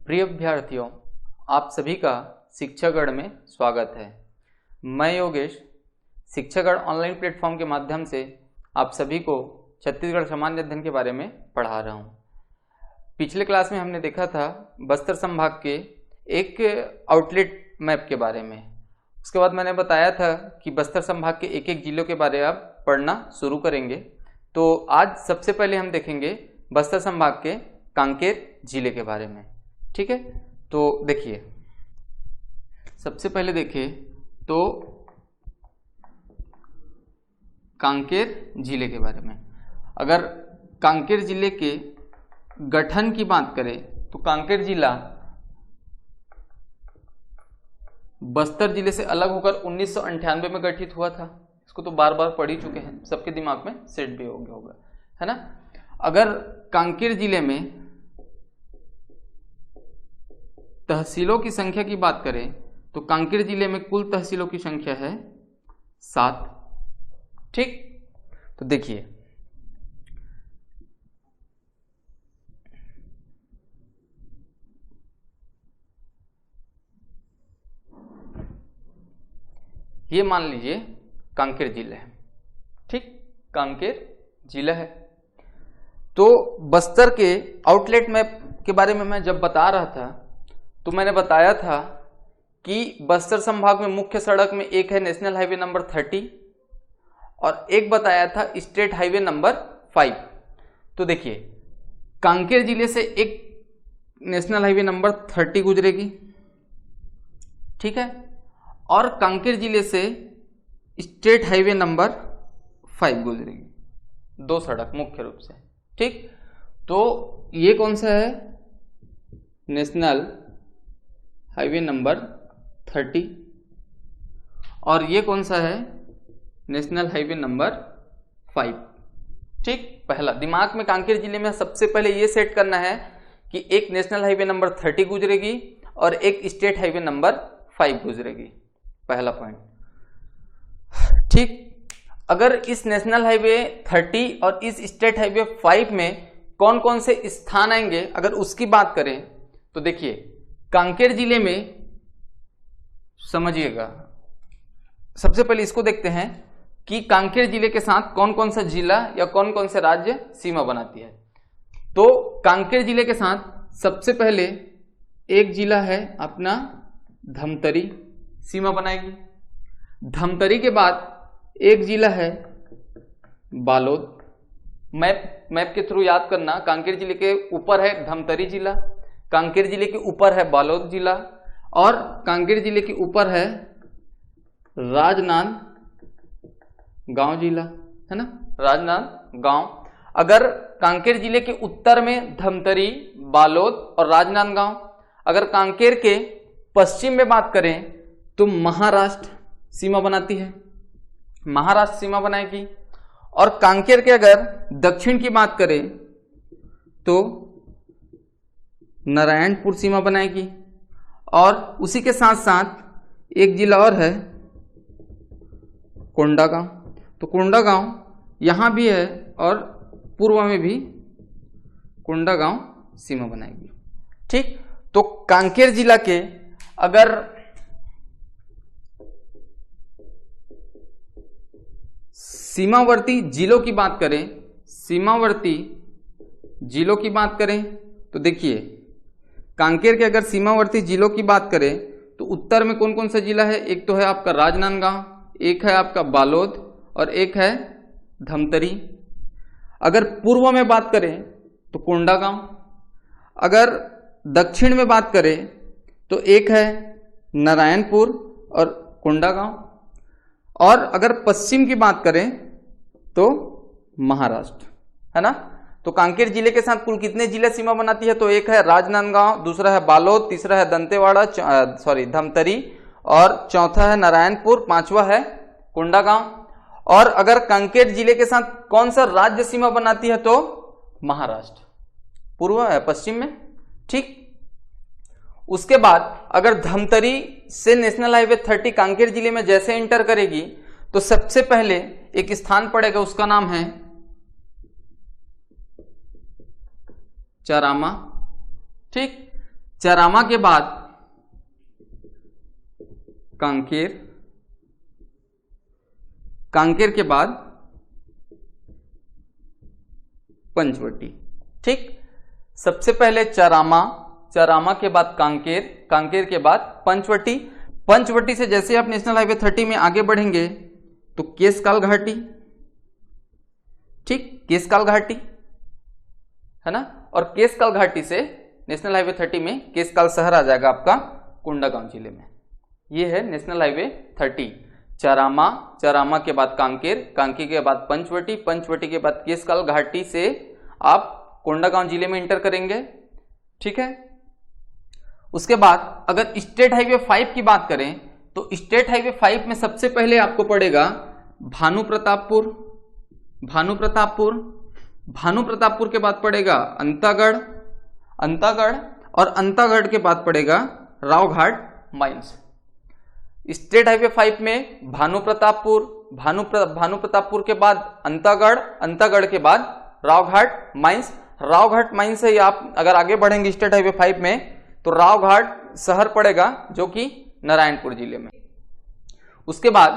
प्रिय अभ्यर्थियों, आप सभी का शिक्षागढ़ में स्वागत है। मैं योगेश शिक्षागढ़ ऑनलाइन प्लेटफॉर्म के माध्यम से आप सभी को छत्तीसगढ़ सामान्य अध्ययन के बारे में पढ़ा रहा हूँ। पिछले क्लास में हमने देखा था बस्तर संभाग के एक आउटलेट मैप के बारे में। उसके बाद मैंने बताया था कि बस्तर संभाग के एक एक जिलों के बारे में आप पढ़ना शुरू करेंगे। तो आज सबसे पहले हम देखेंगे बस्तर संभाग के कांकेर जिले के बारे में। ठीक है, तो देखिए, सबसे पहले देखिए तो कांकेर जिले के बारे में। अगर कांकेर जिले के गठन की बात करें तो कांकेर जिला बस्तर जिले से अलग होकर 1998 में गठित हुआ था। इसको तो बार बार पढ़ ही चुके हैं, सबके दिमाग में सेट भी हो गया होगा, है ना। अगर कांकेर जिले में तहसीलों की संख्या की बात करें तो कांकेर जिले में कुल तहसीलों की संख्या है 7। ठीक, तो देखिए ये मान लीजिए कांकेर जिला है। ठीक, कांकेर जिला है। तो बस्तर के आउटलेट मैप के बारे में मैं जब बता रहा था तो मैंने बताया था कि बस्तर संभाग में मुख्य सड़क में एक है नेशनल हाईवे नंबर 30 और एक बताया था स्टेट हाईवे नंबर 5। तो देखिए, कांकेर जिले से एक नेशनल हाईवे नंबर 30 गुजरेगी, ठीक है, और कांकेर जिले से स्टेट हाईवे नंबर 5 गुजरेगी, 2 सड़क मुख्य रूप से। ठीक, तो ये कौन सा है? नेशनल हाईवे नंबर 30 और ये कौन सा है? National highway number 5। ठीक, पहला दिमाग में कांकेर जिले में सबसे पहले ये सेट करना है कि एक नेशनल हाईवे नंबर 30 गुजरेगी और एक स्टेट हाईवे नंबर 5 गुजरेगी, पहला पॉइंट। ठीक, अगर इस नेशनल हाईवे 30 और इस स्टेट हाईवे 5 में कौन कौन से स्थान आएंगे, अगर उसकी बात करें तो देखिए कांकेर जिले में समझिएगा, सबसे पहले इसको देखते हैं कि कांकेर जिले के साथ कौन कौन सा जिला या कौन कौन से राज्य सीमा बनाती है। तो कांकेर जिले के साथ सबसे पहले एक जिला है अपना धमतरी, सीमा बनाएगी। धमतरी के बाद एक जिला है बालोद। मैप के थ्रू याद करना, कांकेर जिले के ऊपर है धमतरी जिला, कांकेर जिले के ऊपर है बालोद जिला और कांकेर जिले के ऊपर है राजनांदगांव जिला, है ना, राजनांदगांव। अगर कांकेर जिले के उत्तर में धमतरी, बालोद और राजनांदगांव, अगर कांकेर के पश्चिम में बात करें तो महाराष्ट्र सीमा बनाती है, महाराष्ट्र सीमा बनाएगी। और कांकेर के अगर दक्षिण की बात करें तो नारायणपुर सीमा बनाएगी। और उसी के साथ साथ एक जिला और है कोंडागांव। तो कोंडागांव यहां भी है और पूर्व में भी कोंडागांव सीमा बनाएगी। ठीक, तो कांकेर जिला के अगर सीमावर्ती जिलों की बात करें, सीमावर्ती जिलों की बात करें तो देखिए कांकेर के अगर सीमावर्ती जिलों की बात करें तो उत्तर में कौन कौन सा जिला है? एक तो है आपका राजनांदगांव, एक है आपका बालोद और एक है धमतरी। अगर पूर्व में बात करें तो कोंडागांव। अगर दक्षिण में बात करें तो एक है नारायणपुर और कोंडागांव। और अगर पश्चिम की बात करें तो महाराष्ट्र, है ना। तो कांकेर जिले के साथ कुल कितने जिले सीमा बनाती है? तो एक है राजनांदगांव, दूसरा है बालोद, तीसरा है दंतेवाड़ा, धमतरी और चौथा है नारायणपुर, पांचवा है कोंडागांव। और अगर कांकेर जिले के साथ कौन सा राज्य सीमा बनाती है तो महाराष्ट्र, पूर्व है पश्चिम में। ठीक, उसके बाद अगर धमतरी से नेशनल हाईवे 30 कांकेर जिले में जैसे इंटर करेगी तो सबसे पहले एक स्थान पड़ेगा, उसका नाम है चारामा। ठीक, चारामा के बाद कांकेर, कांकेर के बाद पंचवटी। ठीक, सबसे पहले चारामा, चारामा के बाद कांकेर, कांकेर के बाद पंचवटी। पंचवटी से जैसे आप नेशनल हाईवे 30 में आगे बढ़ेंगे तो केशकाल घाटी, ठीक, केशकाल घाटी है ना, और केशकाल घाटी से नेशनल हाईवे 30 में केशकाल शहर आ जाएगा आपका कोंडागांव जिले में। ये है नेशनल हाईवे 30। चारामा, चारामा के बाद कांकेर, कांकेर के बाद पंचवटी, पंचवटी के बाद केशकाल घाटी से आप कोंडागांव जिले में इंटर करेंगे। ठीक है, उसके बाद अगर स्टेट हाईवे 5 की बात करें तो स्टेट हाईवे 5 में सबसे पहले आपको पड़ेगा भानुप्रतापपुर, भानुप्रतापपुर, भानुप्रतापपुर के बाद पड़ेगा अंतागढ़, अंतागढ़, और अंतागढ़ के बाद पड़ेगा रावघाट माइंस। स्टेट हाईवे 5 में भानुप्रतापपुर, भानुप्रतापपुर के बाद अंतागढ़, अंतागढ़ के बाद रावघाट माइंस। रावघाट माइंस से आप अगर आगे बढ़ेंगे स्टेट हाईवे 5 में तो रावघाट शहर पड़ेगा जो कि नारायणपुर जिले में। उसके बाद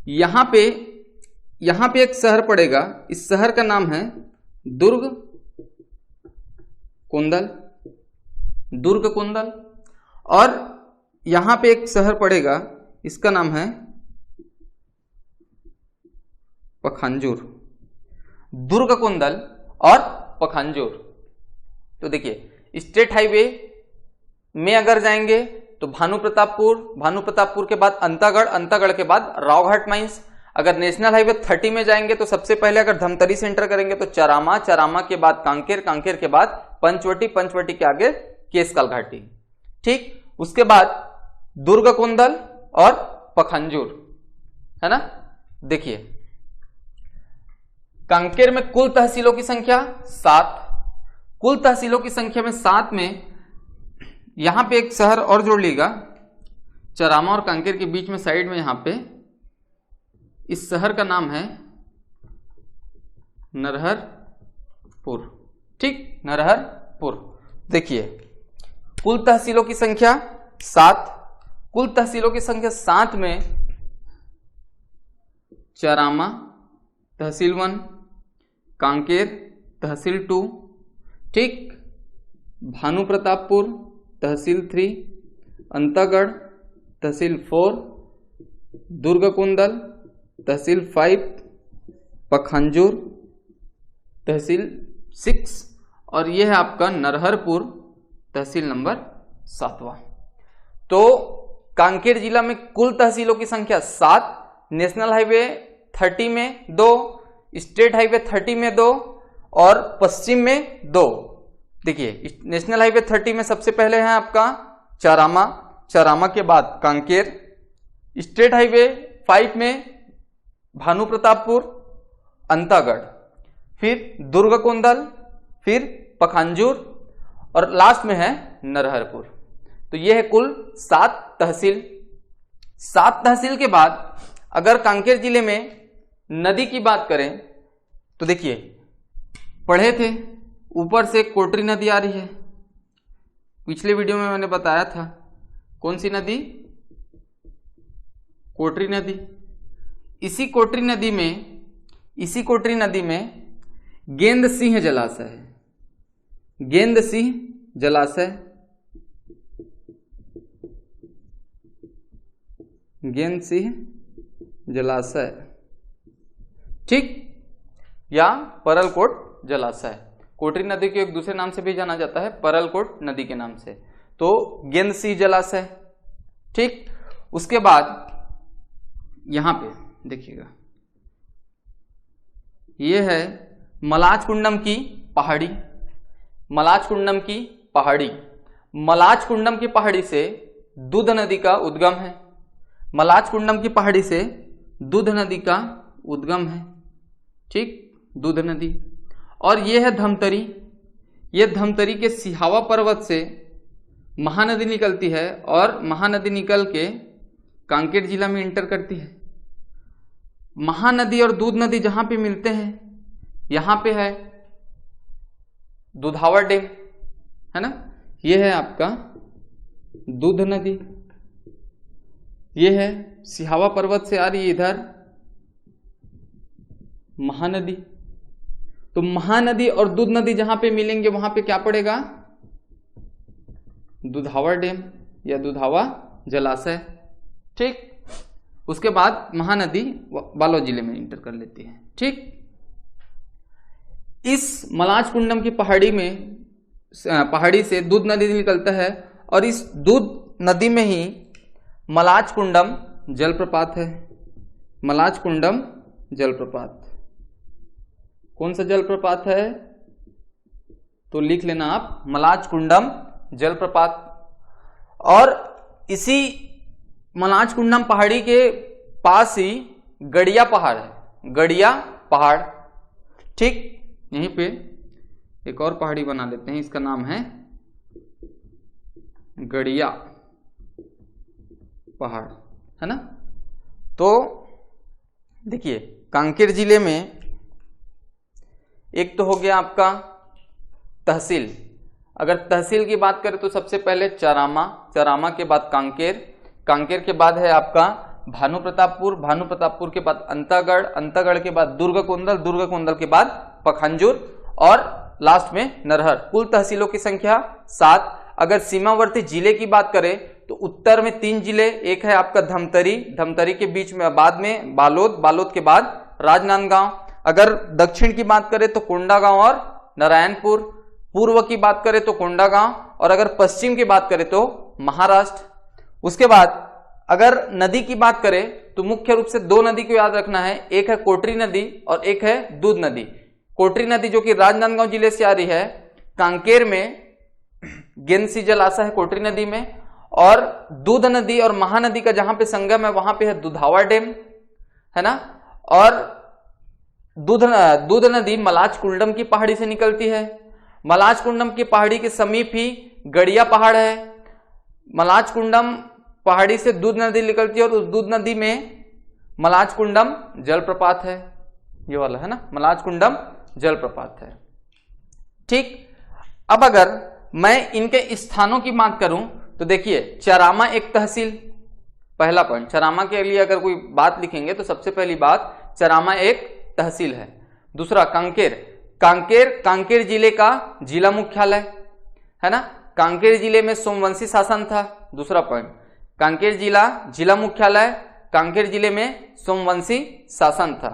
यहां पे एक शहर पड़ेगा, इस शहर का नाम है दुर्ग कोंदल, दुर्ग कोंदल, और यहां पे एक शहर पड़ेगा, इसका नाम है पखांजूर। दुर्ग कोंदल और पखांजूर। तो देखिए स्टेट हाईवे में अगर जाएंगे तो भानुप्रतापपुर, भानुप्रतापपुर के बाद अंतागढ़, अंतागढ़ के बाद रावघाट माइंस। अगर नेशनल हाईवे 30 में जाएंगे तो सबसे पहले अगर धमतरी से एंटर करेंगे तो चारामा, चारामा के बाद कांकेर, कांकेर के बाद पंचवटी, पंचवटी के आगे केशकाल घाटी। ठीक, उसके बाद दुर्ग कोंदल और पखांजूर, है ना। देखिए कांकेर में कुल तहसीलों की संख्या 7, कुल तहसीलों की संख्या में 7 में यहां पे एक शहर और जोड़ लीजिएगा, चारामा और कांकेर के बीच में साइड में यहां पे इस शहर का नाम है नरहरपुर। ठीक, नरहरपुर। देखिए कुल तहसीलों की संख्या 7, कुल तहसीलों की संख्या 7 में चारामा तहसील 1, कांकेर तहसील 2, ठीक, भानुप्रतापपुर तहसील 3, अंतागढ़ तहसील 4, दुर्ग कोंदल तहसील 5, पखांजूर तहसील 6, और यह है आपका नरहरपुर तहसील नंबर 7वां। तो कांकेर जिला में कुल तहसीलों की संख्या 7, नेशनल हाईवे 30 में 2, स्टेट हाईवे 30 में 2 और पश्चिम में 2। देखिए नेशनल हाईवे 30 में सबसे पहले है आपका चारामा, चारामा के बाद कांकेर, स्टेट हाईवे 5 में भानुप्रतापपुर, अंतागढ़, फिर दुर्ग कोंदल, फिर पखांजूर और लास्ट में है नरहरपुर। तो यह है कुल 7 तहसील। 7 तहसील के बाद अगर कांकेर जिले में नदी की बात करें तो देखिए पढ़े थे ऊपर से कोटरी नदी आ रही है, पिछले वीडियो में मैंने बताया था कौन सी नदी, कोटरी नदी। इसी कोटरी नदी में गेंद सिंह जलाशय है, गेंद सिंह जलाशय, गेंद सिंह जलाशय, ठीक, या परलकोट जलाशय। कोटरी नदी के एक दूसरे नाम से भी जाना जाता है परलकोट नदी के नाम से। तो गेंद सिंह जलाशय, ठीक। उसके बाद यहां पे देखिएगा ये है मलाचकुंडम की पहाड़ी, मलाचकुंडम की पहाड़ी। मलाचकुंडम की पहाड़ी से दूध नदी का उद्गम है, मलाचकुंडम की पहाड़ी से दूध नदी का उद्गम है, ठीक, दूध नदी। और ये है धमतरी, ये धमतरी के सिहावा पर्वत से महानदी निकलती है और महानदी निकल के कांकेर जिला में इंटर करती है। महानदी और दूध नदी जहां पे मिलते हैं यहां पे है दुधावर डैम, है ना, ये है आपका दूध नदी, ये है सिहावा पर्वत से आ रही है इधर महानदी। तो महानदी और दूध नदी जहां पे मिलेंगे वहां पे क्या पड़ेगा, दुधावा डैम या दुधावा जलाशय। ठीक, उसके बाद महानदी बालोद जिले में इंटर कर लेती है। ठीक, इस मलाज कुंडम की पहाड़ी से दूध नदी निकलता है और इस दूध नदी में ही मलाज कुंडम जलप्रपात है। मलाज कुंडम जलप्रपात कौन सा जलप्रपात है, तो लिख लेना आप मलाज कुंडम जलप्रपात। और इसी मलाज कुंडम पहाड़ी के पास ही गड़िया पहाड़ है, गड़िया पहाड़। ठीक, यहीं पे एक और पहाड़ी बना लेते हैं, इसका नाम है गड़िया पहाड़, है ना। तो देखिए कांकेर जिले में एक तो हो गया आपका तहसील। अगर तहसील की बात करें तो सबसे पहले चरामा, चरामा के बाद कांकेर, कांकेर के बाद है आपका भानु प्रतापपुर, भानु प्रतापपुर के बाद अंतागढ़, अंतागढ़ के बाद दुर्गकोंदल, दुर्गकोंदल के बाद पखांजूर और लास्ट में नरहर। कुल तहसीलों की संख्या 7। अगर सीमावर्ती जिले की बात करें तो उत्तर में 3 जिले, एक है आपका धमतरी, धमतरी के बीच में बाद में बालोद, बालोद के बाद राजनांदगांव। अगर दक्षिण की बात करें तो कोंडागांव और नारायणपुर, पूर्व की बात करें तो कोंडागांव, और अगर पश्चिम की बात करें तो महाराष्ट्र। उसके बाद अगर नदी की बात करें तो मुख्य रूप से 2 नदी को याद रखना है, एक है कोटरी नदी और एक है दूध नदी। कोटरी नदी जो कि राजनांदगांव जिले से आ रही है, कांकेर में गेंदसी जलाशय है कोटरी नदी में, और दूध नदी और महानदी का जहां पे संगम है वहां पे है दुधावा डैम, है ना। और दूध नदी मलाज कुंडम की पहाड़ी से निकलती है। मलाज कुंडम की पहाड़ी के समीप ही गड़िया पहाड़ है। मलाज कुंडम पहाड़ी से दूध नदी निकलती है और उस दूध नदी में मलाज कुंडम जलप्रपात है, ये वाला है ना, मलाज कुंडम जलप्रपात है। ठीक, अब अगर मैं इनके स्थानों की बात करूं तो देखिए चरामा एक तहसील, पहला पॉइंट, चरामा के लिए अगर कोई बात लिखेंगे तो सबसे पहली बात चरामा एक तहसील है। दूसरा कांकेर, कांकेर कांकेर जिले का जिला मुख्यालय है ना, कांकेर जिले में सोमवंशी शासन था। दूसरा पॉइंट, कांकेर जिला मुख्यालय, कांकेर जिले में सोमवंशी शासन था।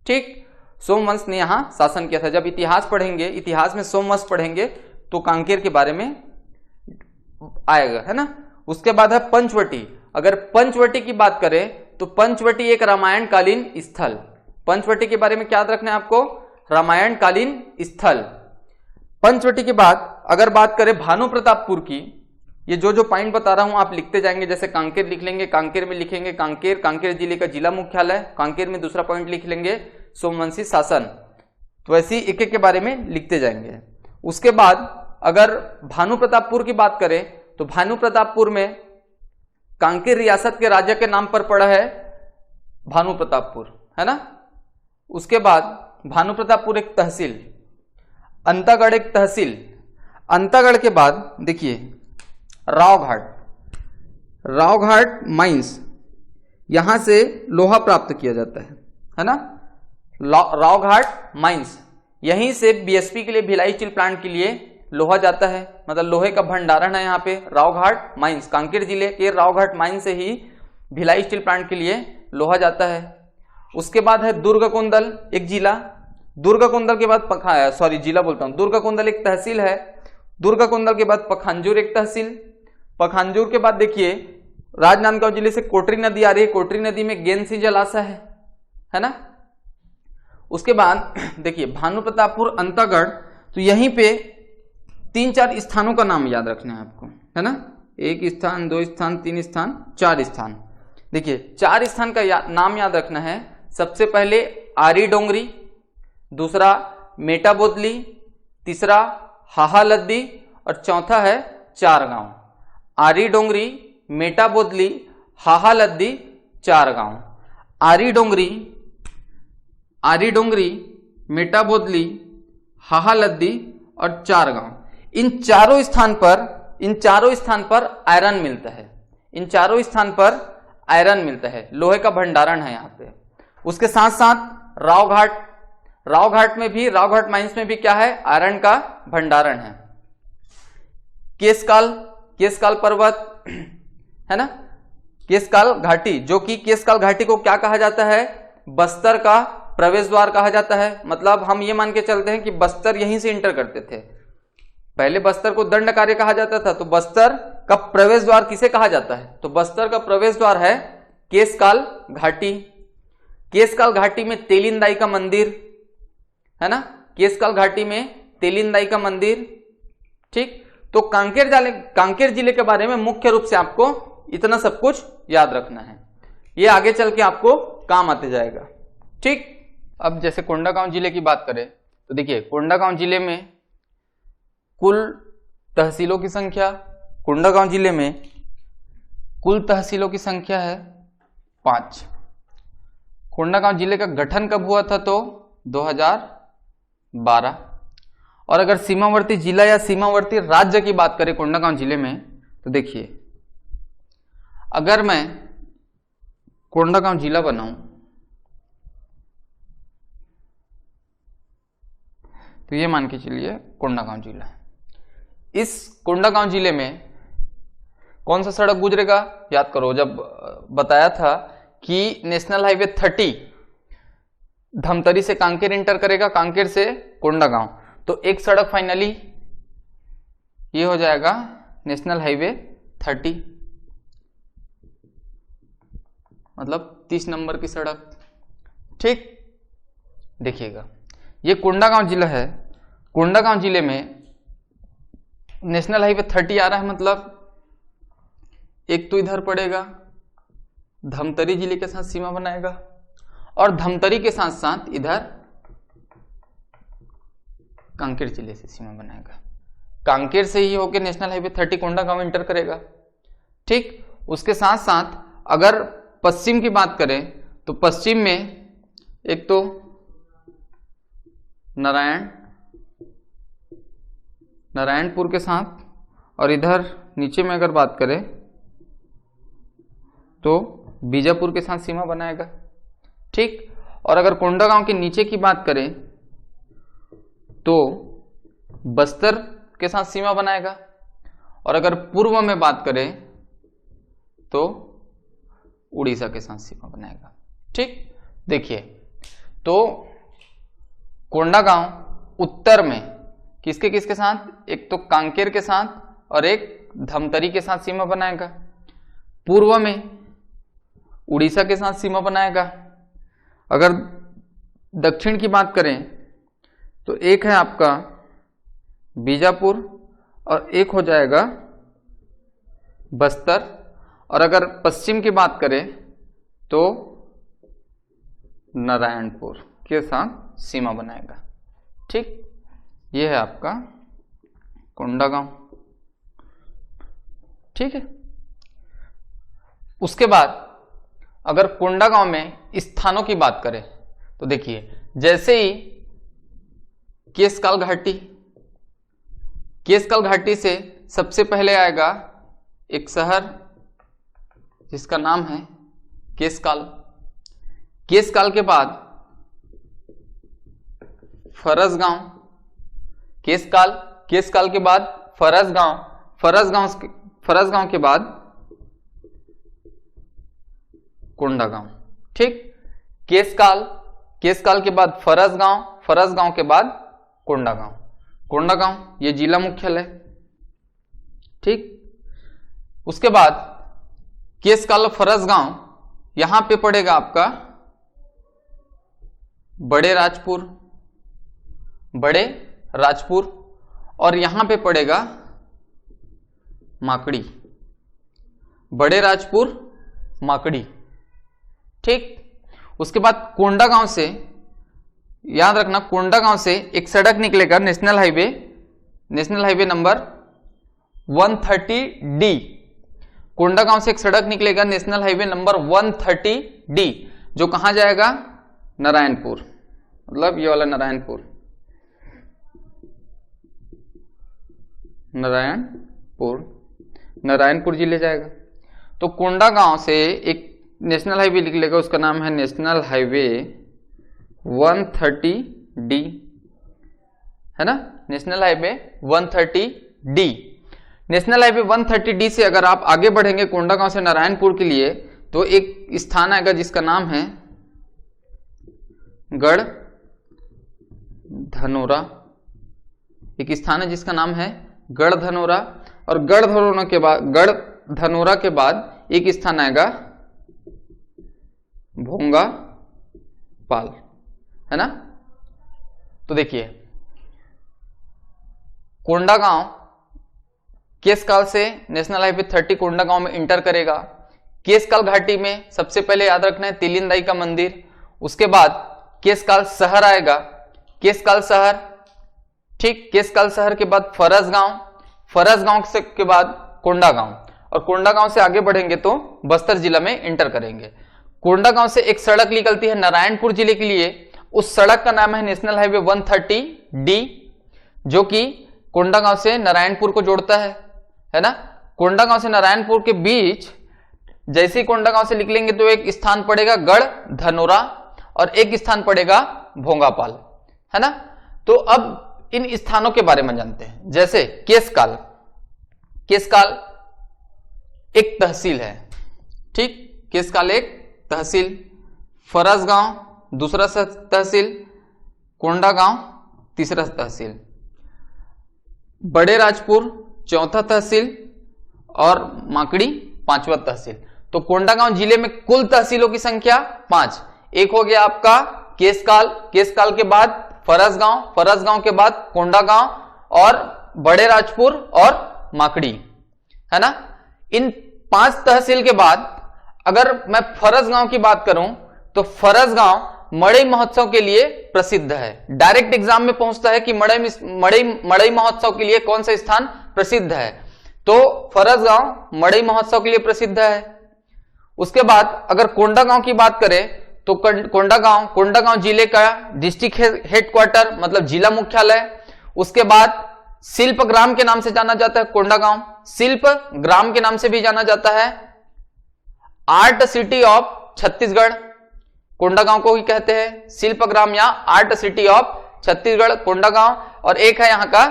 ठीक, सोमवंश ने यहां शासन किया था। जब इतिहास पढ़ेंगे, इतिहास में सोमवंश पढ़ेंगे तो कांकेर के बारे में आएगा, है ना। उसके बाद है पंचवटी। अगर पंचवटी की बात करें तो पंचवटी एक रामायण कालीन स्थल, पंचवटी के बारे में क्या याद रखना है आपको, रामायण कालीन स्थल। पंचवटी के बाद अगर बात करें भानु प्रतापपुर की, ये जो पॉइंट बता रहा हूं आप लिखते जाएंगे, जैसे कांकेर लिख लेंगे, कांकेर में लिखेंगे कांकेर, कांकेर जिले का जिला मुख्यालय, कांकेर में दूसरा पॉइंट लिख लेंगे सोमवंशी शासन। तो ऐसे ही एक एक के बारे में लिखते जाएंगे। उसके बाद अगर भानु प्रतापपुर की बात करें तो भानु प्रतापपुर में कांकेर रियासत के राजा के नाम पर पड़ा है भानु प्रतापपुर, है ना। उसके बाद भानु प्रतापपुर एक तहसील, अंतागढ़ एक तहसील। अंतागढ़ के बाद देखिए रावघाट, रावघाट माइंस, यहां से लोहा प्राप्त किया जाता है ना। रावघाट माइंस, यहीं से बीएसपी के लिए, भिलाई स्टील प्लांट के लिए लोहा जाता है, मतलब लोहे का भंडारण है यहाँ पे। रावघाट माइंस, कांकेर जिले के रावघाट माइंस से ही भिलाई स्टील प्लांट के लिए लोहा जाता है। उसके बाद है दुर्गकोंदल एक जिला, दुर्गकोंदल के बाद जिला बोलता हूं, दुर्गकोंदल एक तहसील है। दुर्गकोंदल के बाद पखांजूर एक तहसील। पखांजूर के बाद देखिए राजनांदगांव जिले से कोटरी नदी आ रही है, कोटरी नदी में गेंदसी जलाशय है ना। उसके बाद देखिए भानु प्रतापपुर, अंतागढ़, तो यहीं पे 3-4 स्थानों का नाम याद रखना है आपको, है ना। 1 स्थान, 2 स्थान, 3 स्थान, 4 स्थान। देखिए 4 स्थान का नाम याद रखना है। सबसे पहले आरी डोंगरी, दूसरा मेटा बोदली, तीसरा हाहा लद्दी और चौथा है चारगांव। आरी डोंगरी, मेटा बोदली, हाहा लद्दी, चारगांव। आरी डोंगरी, मेटा बोदली, हाहा लद्दी और चारगांव, इन चारों स्थान पर आयरन मिलता है। इन चारों स्थान पर आयरन मिलता है, लोहे का भंडारण है यहाँ पे। उसके साथ साथ रावघाट में भी, रावघाट माइंस में भी क्या है, आयरन का भंडारण है। केशकाल पर्वत है ना, केशकाल घाटी, जो कि केशकाल घाटी को क्या कहा जाता है, बस्तर का प्रवेश द्वार कहा जाता है। मतलब हम ये मान के चलते हैं कि बस्तर यहीं से इंटर करते थे। पहले बस्तर को दंडकार्य कहा जाता था, तो बस्तर का प्रवेश द्वार किसे कहा जाता है, तो बस्तर का प्रवेश द्वार है केशकाल घाटी। केशकाल घाटी में तेलिंदाई का मंदिर है ना, केशकाल घाटी में तेलिंदाई का मंदिर। ठीक, तो कांकेर जिले के बारे में मुख्य रूप से आपको इतना सब कुछ याद रखना है, ये आगे चल के आपको काम आते जाएगा। ठीक, अब जैसे कोंडागांव जिले की बात करें तो देखिए, कोंडागांव जिले में कुल तहसीलों की संख्या, कोंडागांव जिले में कुल तहसीलों की संख्या है 5। कोंडागांव जिले का गठन कब हुआ था, तो 2012। और अगर सीमावर्ती जिला या सीमावर्ती राज्य की बात करें कोंडागांव जिले में, तो देखिए, अगर मैं कोंडागांव जिला बनाऊं तो ये मान के चलिए कोंडागांव जिला। इस कोंडागांव जिले में कौन सा सड़क गुजरेगा, याद करो, जब बताया था कि नेशनल हाईवे 30 धमतरी से कांकेर इंटर करेगा, कांकेर से कोंडागांव, तो एक सड़क फाइनली ये हो जाएगा नेशनल हाईवे 30, मतलब 30 नंबर की सड़क। ठीक, देखिएगा, ये कोंडागांव जिला है। कोंडागांव जिले में नेशनल हाईवे 30 आ रहा है, मतलब एक तो इधर पड़ेगा, धमतरी जिले के साथ सीमा बनाएगा, और धमतरी के साथ साथ इधर कांकेर जिले से सीमा बनाएगा। कांकेर से ही होकर नेशनल हाईवे 30 कोंडागांव इंटर करेगा। ठीक, उसके साथ साथ अगर पश्चिम की बात करें तो पश्चिम में एक तो नारायणपुर के साथ, और इधर नीचे में अगर बात करें तो बीजापुर के साथ सीमा बनाएगा। ठीक, और अगर कोंडागांव के नीचे की बात करें तो बस्तर के साथ सीमा बनाएगा, और अगर पूर्व में बात करें तो उड़ीसा के साथ सीमा बनाएगा। ठीक, देखिए, तो कोंडागांव उत्तर में किसके किसके साथ, एक तो कांकेर के साथ और एक धमतरी के साथ सीमा बनाएगा। पूर्व में उड़ीसा के साथ सीमा बनाएगा। अगर दक्षिण की बात करें तो एक है आपका बीजापुर और एक हो जाएगा बस्तर, और अगर पश्चिम की बात करें तो नारायणपुर के साथ सीमा बनाएगा। ठीक, ये है आपका कोंडागांव। ठीक है, उसके बाद अगर कोंडागांव में स्थानों की बात करें तो देखिए, जैसे ही केशकाल घाटी से सबसे पहले आएगा एक शहर जिसका नाम है केशकाल। केशकाल के बाद फरसगांव, केशकाल के बाद फरसगांव, फरसगांव के बाद कोंडागांव। ठीक, केशकाल के बाद फरसगांव के बाद कोंडागांव ये जिला मुख्यालय। ठीक, उसके बाद केशकाल फरसगांव, यहां पे पड़ेगा आपका बड़े राजपुर, और यहां पे पड़ेगा माकड़ी, बड़े राजपुर माकड़ी। ठीक, उसके बाद कोंडागांव से, याद रखना, कोंडागांव से एक सड़क निकलेगा national highway number 130D। Kondagaon से एक सड़क निकलेगा नेशनल हाईवे नंबर 130D, जो कहां जाएगा, नारायणपुर, मतलब ये वाला नारायणपुर। नारायणपुर जिले जाएगा। तो कोंडागांव से एक नेशनल हाईवे निकलेगा, उसका नाम है नेशनल हाईवे 130D, है ना, national highway 130D। National highway 130D से अगर आप आगे बढ़ेंगे कोंडागांव से नारायणपुर के लिए, तो एक स्थान आएगा जिसका नाम है गढ़धनोरा। एक स्थान है जिसका नाम है गढ़धनोरा, और गढ़धनोरा के बाद एक स्थान आएगा भोंगापाल, है ना। तो देखिए कोंडागांव केसकाल से नेशनल हाईवे 30 कोंडागांव में इंटर करेगा। केसकाल घाटी में सबसे पहले याद रखना है तिलिंदाई का मंदिर, उसके बाद केसकाल शहर आएगा, केसकाल शहर, ठीक, केसकाल शहर के बाद फरसगांव, फरसगांव से के बाद कोंडागांव, और कोंडागांव से आगे बढ़ेंगे तो बस्तर जिला में इंटर करेंगे। कोंडागांव से एक सड़क निकलती है नारायणपुर जिले के लिए, उस सड़क का नाम है नेशनल हाईवे 130D, जो कि कोंडागांव से नारायणपुर को जोड़ता है ना। कोंडागांव से नारायणपुर के बीच जैसे ही कोंडागांव से निकलेंगे तो एक स्थान पड़ेगा गढ़धनोरा और एक स्थान पड़ेगा भोंगापाल, है ना। तो अब इन स्थानों के बारे में जानते हैं। जैसे केसकाल, केसकाल एक तहसील है, ठीक, केसकाल एक तहसील, फरसगांव दूसरा तहसील, कोंडागांव तीसरा तहसील, बड़े राजपुर चौथा तहसील और माकड़ी पांचवा तहसील। तो कोंडागांव जिले में कुल तहसीलों की संख्या 5। एक हो गया आपका केसकाल, केसकाल के बाद फरसगांव, फरसगांव के बाद कोंडागांव और बड़े राजपुर और माकड़ी, है ना। इन 5 तहसील के बाद अगर मैं फरसगांव की बात करूं तो फरसगांव मड़ई महोत्सव के लिए प्रसिद्ध है। डायरेक्ट एग्जाम में पहुंचता है कि मड़ई महोत्सव के लिए कौन सा स्थान प्रसिद्ध है, तो फरसगांव मड़ई महोत्सव के लिए प्रसिद्ध है। उसके बाद अगर कोंडागांव की बात करें तो कोंडागांव जिले का डिस्ट्रिक्ट हेडक्वार्टर मतलब जिला मुख्यालय। उसके बाद शिल्प ग्राम के नाम से जाना जाता है कोंडागांव, शिल्प ग्राम के नाम से भी जाना जाता है। Art city of Chhattisgarh Kondagaon को ही कहते हैं, शिल्प ग्राम या art city of Chhattisgarh Kondagaon, और एक है यहां का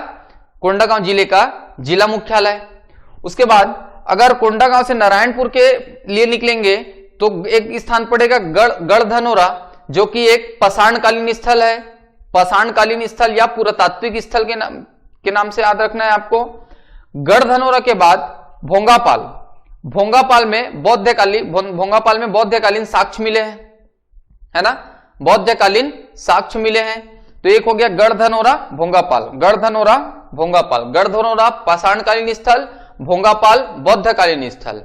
कोंडागांव जिले का जिला मुख्यालय। उसके बाद अगर कोंडागांव से नारायणपुर के लिए निकलेंगे तो एक स्थान पड़ेगा गढ़धनोरा, जो कि एक पाषाणकालीन स्थल है, पाषाणकालीन स्थल या पुरातात्विक स्थल के नाम से याद रखना है आपको। गढ़धनोरा के बाद भोंगापाल, भोंगापाल में बौद्धकालीन साक्ष्य मिले हैं, है ना, बौद्धकालीन साक्ष्य मिले हैं। तो एक हो गया गढ़धनोरा भोंगापाल, गढ़धनोरा भोंगापाल, गढ़धनोरा पाषाणकालीन स्थल, भोंगापाल बौद्धकालीन स्थल।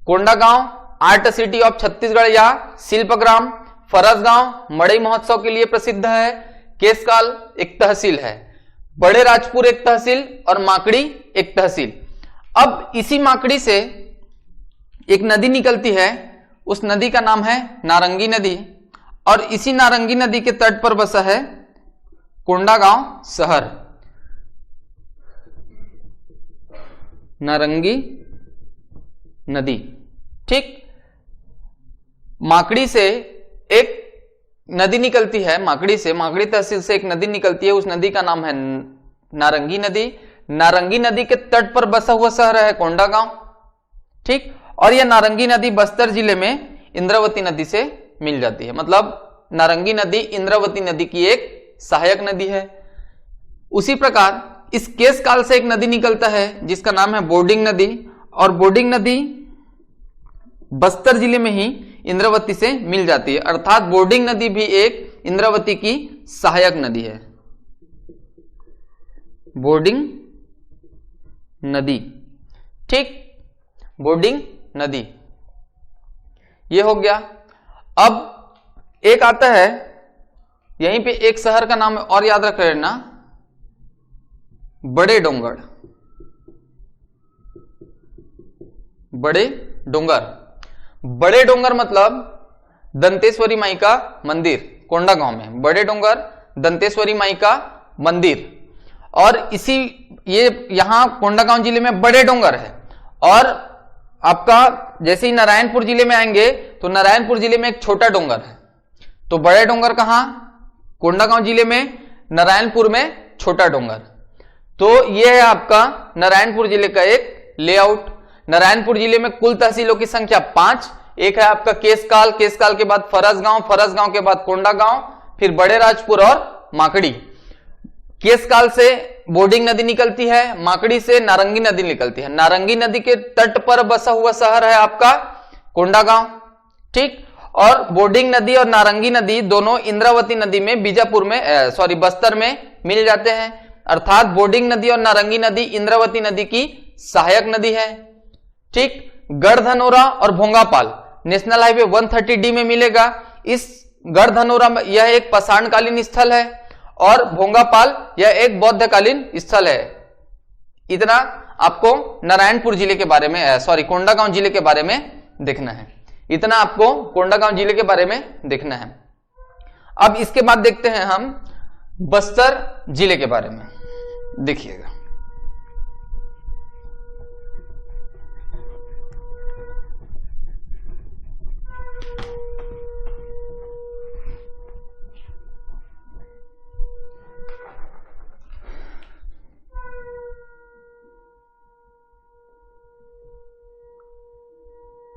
Kondagaon art city of Chhattisgarh या शिल्पग्राम, फरसगांव मड़ई महोत्सव के लिए प्रसिद्ध है, केसकाल एक तहसील है, बड़े राजपुर एक तहसील और माकड़ी एक तहसील। अब इसी माकड़ी से एक नदी निकलती है, उस नदी का नाम है नारंगी नदी, और इसी नारंगी नदी के तट पर बसा है कोंडागांव शहर। नारंगी नदी, ठीक। माकड़ी से एक नदी निकलती है, माकड़ी तहसील से एक नदी निकलती है, उस नदी का नाम है नारंगी नदी। नारंगी नदी के तट पर बसा हुआ शहर है कोंडागांव, ठीक। और यह नारंगी नदी बस्तर जिले में इंद्रावती नदी से मिल जाती है, मतलब नारंगी नदी इंद्रावती नदी की एक सहायक नदी है। उसी प्रकार इस केसकाल से एक नदी निकलता है जिसका नाम है बोर्डिंग नदी, और बोर्डिंग नदी बस्तर जिले में ही इंद्रावती से मिल जाती है, अर्थात बोर्डिंग नदी भी एक इंद्रावती की सहायक नदी है। बोर्डिंग नदी, ठीक, बोर्डिंग नदी ये हो गया। अब एक आता है यहीं पे एक शहर का नाम और याद रख लेना, बड़े डोंगर, बड़े डोंगर। बड़े डोंगर मतलब दंतेश्वरी माई का मंदिर कोंडागांव में, बड़े डोंगर दंतेश्वरी माई का मंदिर। और इसी ये यहां कोंडागांव जिले में बड़े डोंगर है, और आपका जैसे ही नारायणपुर जिले में आएंगे तो नारायणपुर जिले में एक छोटा डोंगर है। तो बड़े डोंगर कहां? कोंडागांव जिले में, नारायणपुर में छोटा डोंगर। तो यह है आपका नारायणपुर जिले का एक लेआउट। नारायणपुर जिले में कुल तहसीलों की संख्या 5। एक है आपका केसकाल, केसकाल के बाद फरसगांव, फरसगांव के बाद कोंडागांव, फिर बड़े राजपुर और माकड़ी। केसकाल से बोर्डिंग नदी निकलती है, माकड़ी से नारंगी नदी निकलती है। नारंगी नदी के तट पर बसा हुआ शहर है आपका कोंडागांव, ठीक। और बोर्डिंग नदी और नारंगी नदी दोनों इंद्रावती नदी में बीजापुर में बस्तर में मिल जाते हैं। अर्थात बोर्डिंग नदी और नारंगी नदी इंद्रावती नदी की सहायक नदी है, ठीक। गढ़धनोरा और भोंगापाल नेशनल हाईवे 130D में मिलेगा। इस गढ़धनोरा में यह एक पाषाणकालीन स्थल है और भोंगापाल यह एक बौद्धकालीन स्थल है। इतना आपको नारायणपुर जिले के बारे में कोंडागांव जिले के बारे में देखना है। इतना आपको कोंडागांव जिले के बारे में देखना है। अब इसके बाद देखते हैं हम बस्तर जिले के बारे में। देखिएगा,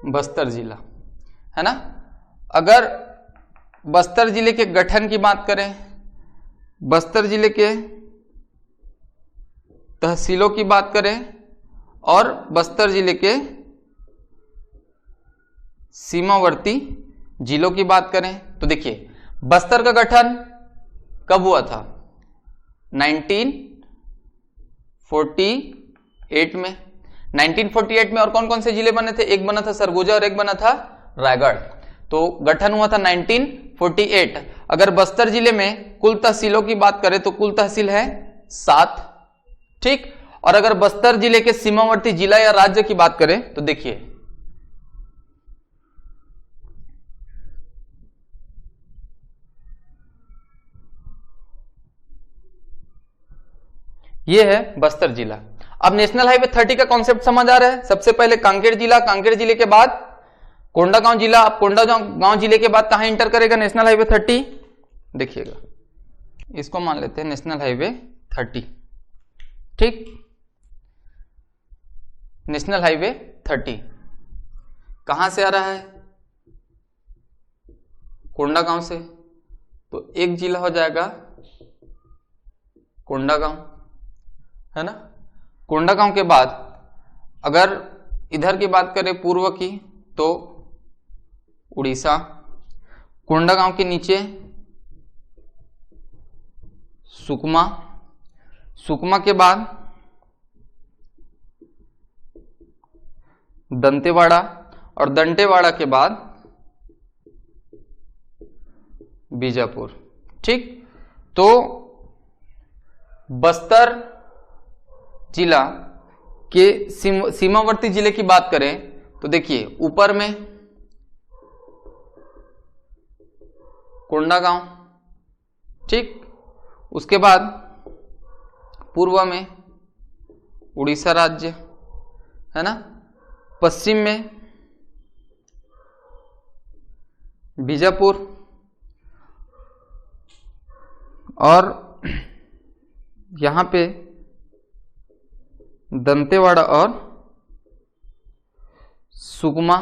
बस्तर जिला है ना। अगर बस्तर जिले के गठन की बात करें, बस्तर जिले के तहसीलों की बात करें और बस्तर जिले के सीमावर्ती जिलों की बात करें तो देखिए, बस्तर का गठन कब हुआ था? 1948 में। 1948 में और कौन कौन से जिले बने थे? एक बना था सरगुजा और एक बना था रायगढ़। तो गठन हुआ था 1948। अगर बस्तर जिले में कुल तहसीलों की बात करें तो कुल तहसील है 7, ठीक। और अगर बस्तर जिले के सीमावर्ती जिला या राज्य की बात करें तो देखिए, यह है बस्तर जिला। अब नेशनल हाईवे 30 का कॉन्सेप्ट समझ आ रहा है। सबसे पहले कांकेर जिला, कांकेर जिले के बाद कोंडागांव जिला। अब कोंडागांव जिले के बाद कहां इंटर करेगा नेशनल हाईवे 30? देखिएगा, इसको मान लेते हैं नेशनल हाईवे 30, ठीक। नेशनल हाईवे 30 कहां से आ रहा है? कोंडागांव से। तो एक जिला हो जाएगा कोंडागांव, है ना। कोंडागांव के बाद अगर इधर की बात करें पूर्व की तो उड़ीसा। कोंडागांव के नीचे सुकमा, सुकमा के बाद दंतेवाड़ा और दंतेवाड़ा के बाद बीजापुर, ठीक। तो बस्तर जिला के सीमावर्ती जिले की बात करें तो देखिए, ऊपर में कोंडागांव, ठीक। उसके बाद पूर्व में उड़ीसा राज्य, है ना। पश्चिम में बीजापुर और यहां पे दंतेवाड़ा और सुकमा,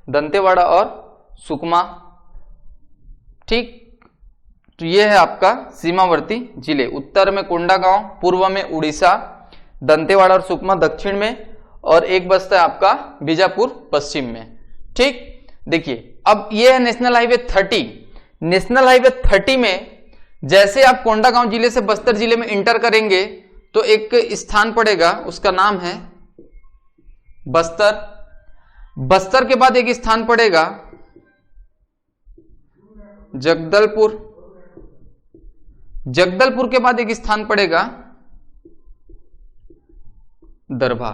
दंतेवाड़ा और सुकमा, ठीक। तो ये है आपका सीमावर्ती जिले। उत्तर में कोंडागांव, पूर्व में उड़ीसा, दंतेवाड़ा और सुकमा दक्षिण में, और एक बचता है आपका बीजापुर पश्चिम में, ठीक। देखिए, अब ये है नेशनल हाईवे 30। नेशनल हाईवे 30 में जैसे आप कोंडागांव जिले से बस्तर जिले में इंटर करेंगे तो एक स्थान पड़ेगा, उसका नाम है बस्तर। बस्तर के बाद एक स्थान पड़ेगा जगदलपुर। जगदलपुर के बाद एक स्थान पड़ेगा दरभा।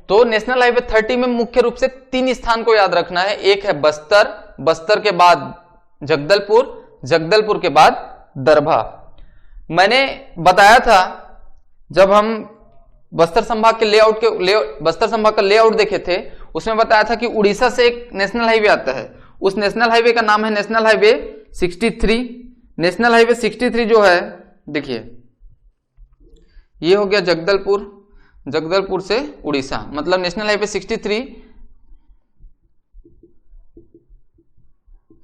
तो नेशनल हाईवे 30 में मुख्य रूप से 3 स्थान को याद रखना है। एक है बस्तर, बस्तर के बाद जगदलपुर, जगदलपुर के बाद दरभा। मैंने बताया था जब हम बस्तर संभाग के बस्तर संभाग का लेआउट देखे थे, उसमें बताया था कि उड़ीसा से एक नेशनल हाईवे आता है, उस नेशनल हाईवे का नाम है नेशनल हाईवे 63। नेशनल हाईवे 63 जो है, देखिए ये हो गया जगदलपुर से उड़ीसा, मतलब national highway 63,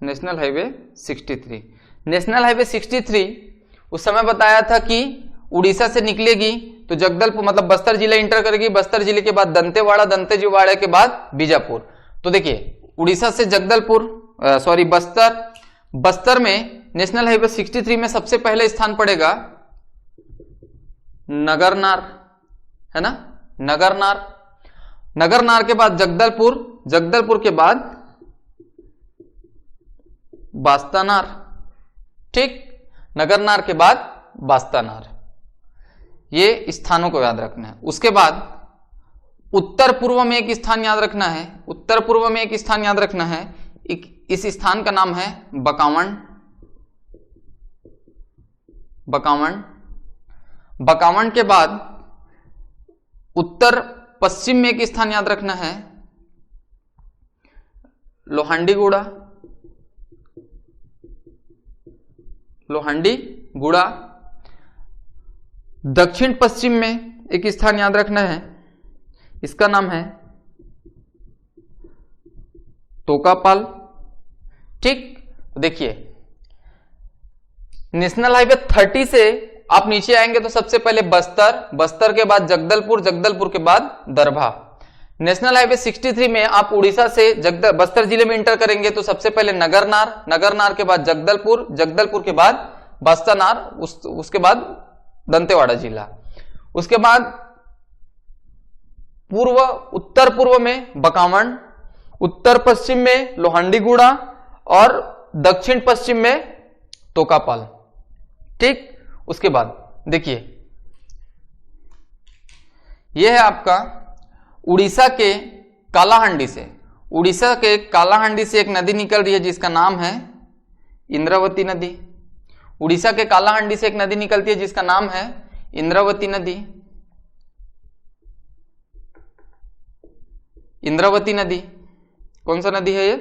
national highway 63। National highway 63 उस समय बताया था कि उड़ीसा से निकलेगी तो जगदलपुर मतलब बस्तर जिला इंटर करेगी, बस्तर जिले के बाद दंतेवाड़ा, दंतेवाड़ा के बाद बीजापुर। तो देखिए उड़ीसा से बस्तर में नेशनल हाईवे 63 में सबसे पहले स्थान पड़ेगा नगरनार, है ना, नगरनार के बाद जगदलपुर के बाद बास्तानार, ठीक, नगरनार के बाद बास्तानार, ये स्थानों को याद रखना है। उसके बाद उत्तर पूर्व में एक स्थान याद रखना है, इस स्थान का नाम है बकावंड के बाद उत्तर पश्चिम में एक स्थान याद रखना है लोहांडीगुड़ा, दक्षिण पश्चिम में एक स्थान याद रखना है, इसका नाम है तोकापाल, ठीक। देखिए नेशनल हाईवे 30 से आप नीचे आएंगे तो सबसे पहले बस्तर के बाद जगदलपुर के बाद दरभा। नेशनल हाईवे 63 में आप उड़ीसा से बस्तर जिले में इंटर करेंगे तो सबसे पहले नगरनार के बाद जगदलपुर के बाद बास्तानार, उसके बाद दंतेवाड़ा जिला, उसके बाद उत्तर पूर्व में बकावंड, उत्तर पश्चिम में लोहांडीगुड़ा और दक्षिण पश्चिम में तोकापाल, ठीक। उसके बाद देखिए यह है आपका उड़ीसा के कालाहांडी से एक नदी निकल रही है जिसका नाम है इंद्रावती नदी। उड़ीसा के कालाहांडी से एक नदी निकलती है जिसका नाम है इंद्रावती नदी। कौन सा नदी है ये?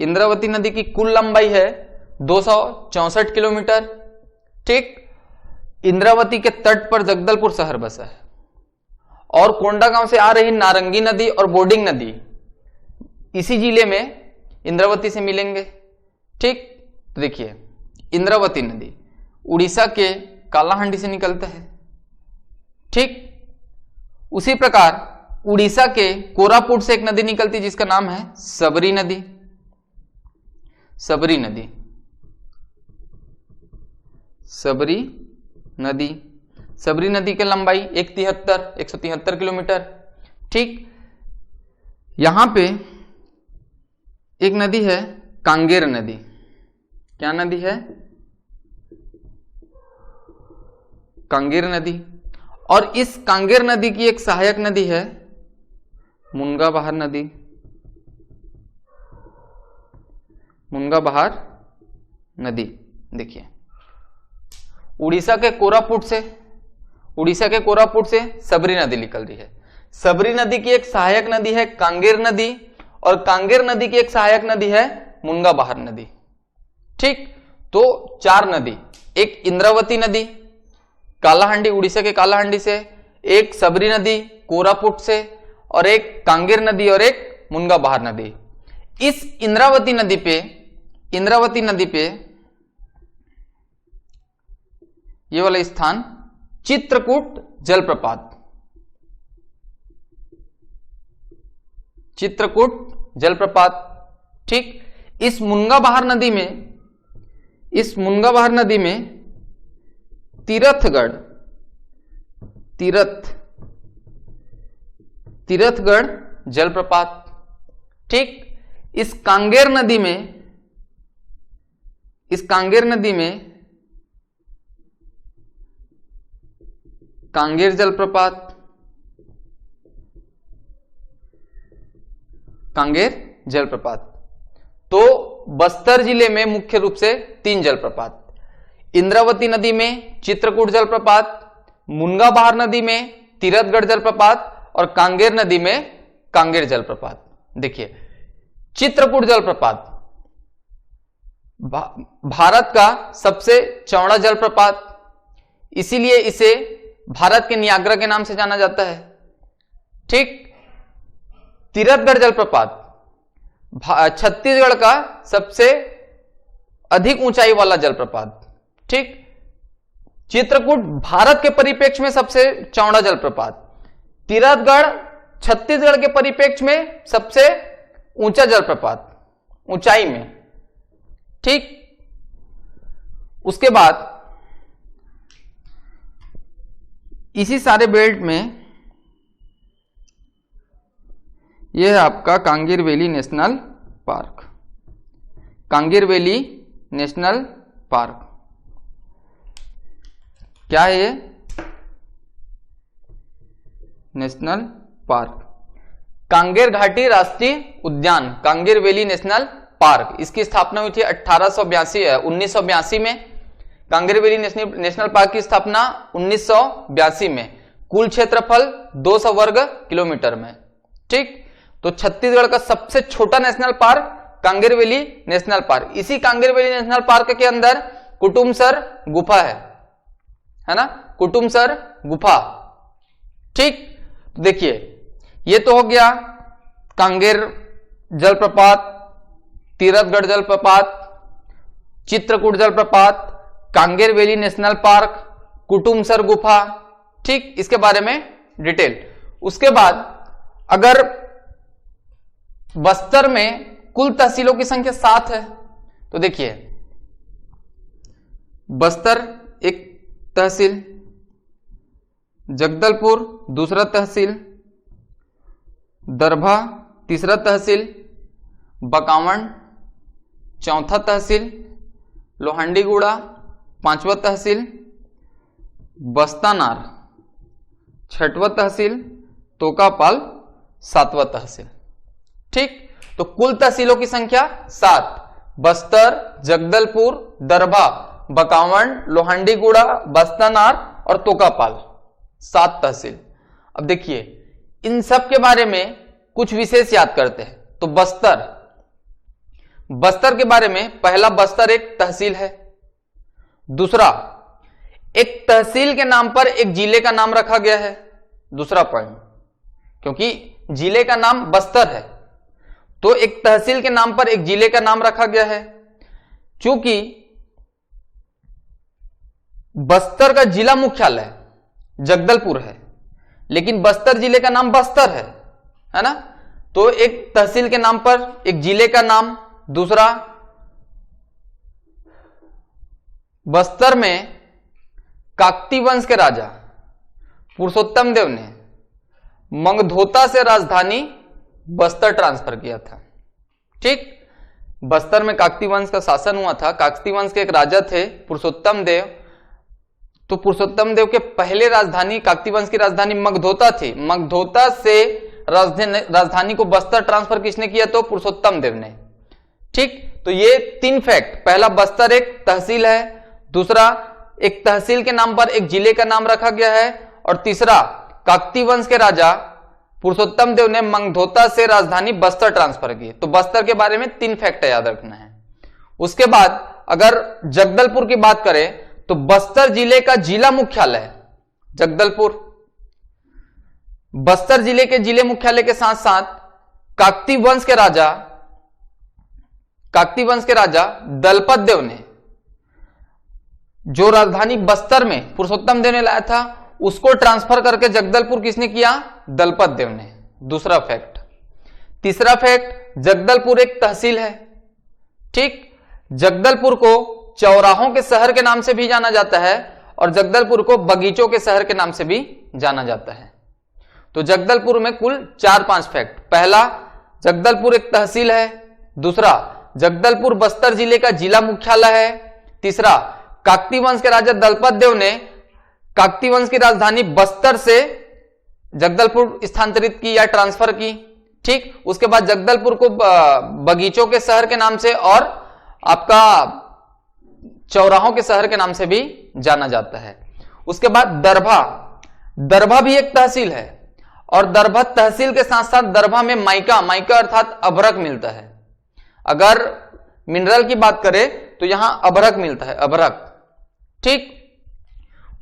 इंद्रावती नदी की कुल लंबाई है 264 किलोमीटर, ठीक। इंद्रावती के तट पर जगदलपुर शहर बसा है और कोंडागांव से आ रही नारंगी नदी और बोर्डिंग नदी इसी जिले में इंद्रावती से मिलेंगे, ठीक। तो देखिए इंद्रावती नदी उड़ीसा के कालाहांडी से निकलता है, ठीक। उसी प्रकार उड़ीसा के कोरापुट से एक नदी निकलती है जिसका नाम है सबरी नदी। सबरी नदी की लंबाई 173 किलोमीटर, ठीक। यहां पे एक नदी है कांगेर नदी। क्या नदी है? कांगेर नदी। और इस कांगेर नदी की एक सहायक नदी है मुनगा बहार नदी। देखिए उड़ीसा के कोरापुट से सबरी नदी निकल रही है। सबरी नदी की एक सहायक नदी है कांगेर नदी और कांगेर नदी की एक सहायक नदी है मुनगा बहार नदी, ठीक। तो 4 नदी, एक इंद्रावती नदी कालाहांडी, उड़ीसा के कालाहांडी से, एक सबरी नदी कोरापुट से और एक कांगेर नदी और एक मुनगा बहार नदी। इस इंद्रावती नदी पे ये वाला स्थान चित्रकूट जलप्रपात, ठीक। इस मुनगा बहार नदी में तीरथगढ़ जलप्रपात, ठीक। इस कांगेर नदी में कांगेर जलप्रपात। तो बस्तर जिले में मुख्य रूप से 3 जलप्रपात। इंद्रावती नदी में चित्रकूट जलप्रपात, मुनगा बहार नदी में तीरथगढ़ जलप्रपात और कांगेर नदी में कांगेर जलप्रपात। देखिए चित्रकूट जलप्रपात भारत का सबसे चौड़ा जलप्रपात, इसीलिए इसे भारत के नियाग्रा के नाम से जाना जाता है। ठीक। तीरथगढ़ जलप्रपात छत्तीसगढ़ का सबसे अधिक ऊंचाई वाला जलप्रपात। ठीक। चित्रकूट भारत के परिप्रेक्ष्य में सबसे चौड़ा जलप्रपात, तीरथगढ़ छत्तीसगढ़ के परिप्रेक्ष्य में सबसे ऊंचा जलप्रपात ऊंचाई में। ठीक। उसके बाद इसी सारे बेल्ट में यह है आपका Kanger valley national park. Kanger valley national park क्या है ये? National park. कांगेर घाटी राष्ट्रीय उद्यान, कांगेर वैली नेशनल पार्क, इसकी स्थापना हुई थी 1982 में। कांगेर वैली नेशनल पार्क की स्थापना 1982 में। कुल क्षेत्रफल 200 वर्ग किलोमीटर में। ठीक। तो छत्तीसगढ़ का सबसे छोटा national park Kanger valley national park. इसी कांगेर वैली नेशनल पार्क के अंदर कुटुमसर गुफा है ना, कुटुमसर गुफा। ठीक। देखिए ये तो हो गया कांगेर जलप्रपात, तीरथगढ़ जलप्रपात, चित्रकूट जलप्रपात, Kanger valley national park, Kutumsar गुफा। ठीक, इसके बारे में डिटेल। उसके बाद अगर बस्तर में कुल तहसीलों की संख्या 7 है तो देखिए बस्तर एक तहसील, जगदलपुर दूसरा तहसील, दरभा तीसरा तहसील, बकावंड चौथा तहसील, लोहांडीगुड़ा पांचवा तहसील, बस्तानार छठवा तहसील, तोकापाल सातवां तहसील। ठीक। तो कुल तहसीलों की संख्या 7, बस्तर, जगदलपुर, दरभा, बकावंड, लोहांडीगुड़ा, बस्तानार और तोकापाल, 7 तहसील। अब देखिए इन सब के बारे में कुछ विशेष याद करते हैं। तो बस्तर के बारे में, पहला बस्तर एक तहसील है। दूसरा, एक तहसील के नाम पर एक जिले का नाम रखा गया है। दूसरा पॉइंट, क्योंकि जिले का नाम बस्तर है तो एक तहसील के नाम पर एक जिले का नाम रखा गया है। चूंकि बस्तर का जिला मुख्यालय जगदलपुर है लेकिन बस्तर जिले का नाम बस्तर है ना, तो एक तहसील के नाम पर एक जिले का नाम। दूसरा, बस्तर में काकती वंश के राजा पुरुषोत्तम देव ने मंगधोता से राजधानी बस्तर ट्रांसफर किया था। ठीक। बस्तर में काकती वंश का शासन हुआ था। काकती वंश के एक राजा थे पुरुषोत्तम देव। तो पुरुषोत्तम देव के पहले राजधानी, काकती वंश की राजधानी मगधोता थी। मगधोता से राजधानी को बस्तर ट्रांसफर किसने किया? तो पुरुषोत्तम देव ने। ठीक। तो ये 3 फैक्ट, पहला बस्तर एक तहसील है, दूसरा एक तहसील के नाम पर एक जिले का नाम रखा गया है, और तीसरा काकती वंश के राजा पुरुषोत्तम देव ने मंगधोता से राजधानी बस्तर ट्रांसफर की। तो बस्तर के बारे में 3 फैक्ट याद रखना है। उसके बाद अगर जगदलपुर की बात करें तो बस्तर जिले का जिला मुख्यालय जगदलपुर। बस्तर जिले के जिले मुख्यालय के साथ साथ काकती वंश के राजा दलपत देव ने जो राजधानी बस्तर में पुरुषोत्तम देव ने लाया था उसको ट्रांसफर करके जगदलपुर किसने किया? दलपत देव ने। दूसरा फैक्ट। तीसरा फैक्ट, जगदलपुर एक तहसील है। ठीक। जगदलपुर को चौराहों के शहर के नाम से भी जाना जाता है और जगदलपुर को बगीचों के शहर के नाम से भी जाना जाता है। तो जगदलपुर में कुल 4-5 फैक्ट। पहला, जगदलपुर एक तहसील है। दूसरा, जगदलपुर बस्तर जिले का जिला मुख्यालय है। तीसरा, काकती वंश के राजा दलपत देव ने काकती वंश की राजधानी बस्तर से जगदलपुर स्थानांतरित की या ट्रांसफर की। ठीक। उसके बाद जगदलपुर को बगीचों के शहर के नाम से और आपका चौराहों के शहर के नाम से भी जाना जाता है। उसके बाद दरभा, दरभा भी एक तहसील है और दरभा तहसील के साथ साथ दरभा में माइका, माइका अर्थात अभ्रक मिलता है। अगर मिनरल की बात करें तो यहां अभ्रक मिलता है, अभ्रक। ठीक,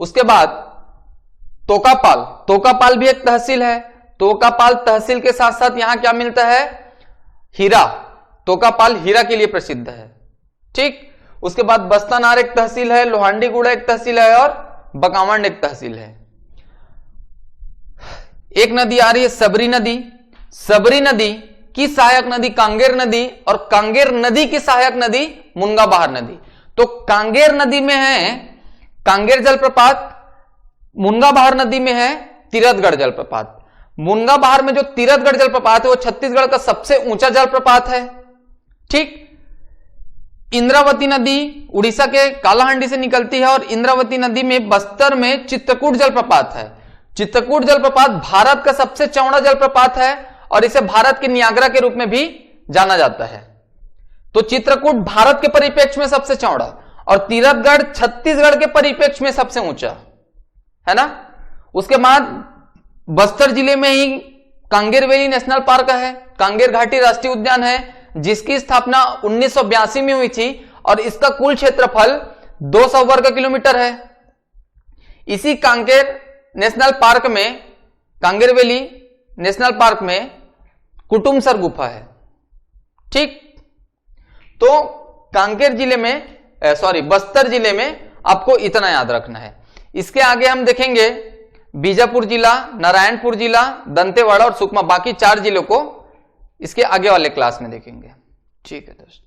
उसके बाद तोकापाल, तोकापाल भी एक तहसील है। तोकापाल तहसील के साथ साथ यहां क्या मिलता है, हीरा। तोकापाल हीरा के लिए प्रसिद्ध है। ठीक, उसके बाद बस्तानार एक तहसील है, लोहांडीगुड़ा एक तहसील है और बकावंड एक तहसील है। एक नदी आ रही है सबरी नदी। सबरी नदी की सहायक नदी कांगेर नदी और कांगेर नदी की सहायक नदी मुनगा बहार नदी। तो कांगेर नदी में है कांगेर जलप्रपात, मुनगा बहार नदी में है तीरथगढ़ जलप्रपात। मुनगा बहार में जो तीरथगढ़ जलप्रपात है वो छत्तीसगढ़ का सबसे ऊंचा जलप्रपात है। ठीक, इंद्रावती नदी उड़ीसा के कालाहांडी से निकलती है और इंद्रावती नदी में बस्तर में चित्रकूट जलप्रपात है। चित्रकूट जलप्रपात भारत का सबसे चौड़ा जलप्रपात है और इसे भारत के नियाग्रा के रूप में भी जाना जाता है। तो चित्रकूट भारत के परिप्रेक्ष्य में सबसे चौड़ा और तीरथगढ़ छत्तीसगढ़ के परिप्रेक्ष्य में सबसे ऊंचा है ना। उसके बाद बस्तर जिले में ही कांगेर वैली नेशनल पार्क है, कांगेर घाटी राष्ट्रीय उद्यान है, जिसकी स्थापना 1982 में हुई थी और इसका कुल क्षेत्रफल 200 वर्ग किलोमीटर है। इसी कांगेर नेशनल पार्क में, कांगेर वैली नेशनल पार्क में कुटुमसर गुफा है। ठीक, तो कांकेर जिले में बस्तर जिले में आपको इतना याद रखना है। इसके आगे हम देखेंगे बीजापुर जिला, नारायणपुर जिला, दंतेवाड़ा और सुकमा, बाकी 4 जिलों को इसके आगे वाले क्लास में देखेंगे। ठीक है दोस्तों।